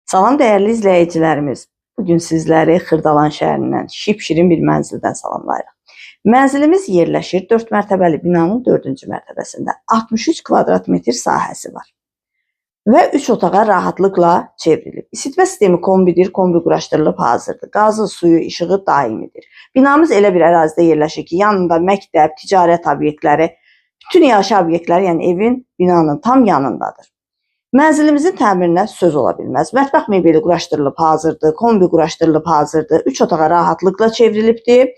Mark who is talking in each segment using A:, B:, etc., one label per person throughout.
A: Salam dəyərli izləyicilərimiz. Bugün sizləri Xırdalan şəhərindən şipşirin bir mənzildən salamlayırıq. Mənzilimiz yerləşir 4 mərtəbəli binanın 4-cü mərtəbəsində. 63 kvadrat metr sahəsi var və 3 otağa rahatlıqla çevrilib. İsitmə sistemi kombidir, kombi quraşdırılıb hazırdır. Qazı, suyu, işığı daimidir. Binamız elə bir ərazidə yerləşir ki, yanında məktəb, ticarət obyektləri, bütün yaşayış obyektləri, yəni evin, binanın tam yanındadır. Mənzilimizin təmirinə söz ola bilməz. Mətbəx mebeli quraşdırılıb hazırdır, kombi quraşdırılıb hazırdır, 3 otağa rahatlıqla çevrilibdir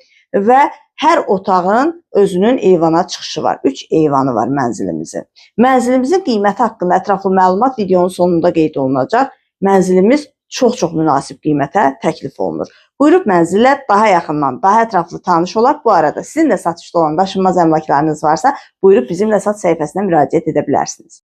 A: və hər otağın özünün eyvana çıxışı var. 3 eyvanı var mənzilimizin. Mənzilimizin qiyməti haqqında ətraflı məlumat videonun sonunda qeyd olunacaq. Mənzilimiz çox münasib qiymətə təklif olunur. Buyurub mənzillə daha yaxından, daha ətraflı tanış olaq. Bu arada sizin də satışda olan daşınmaz əmlaklarınız varsa, buyurub bizimlə sat səhifəsinə müraciət edə bilərsiniz.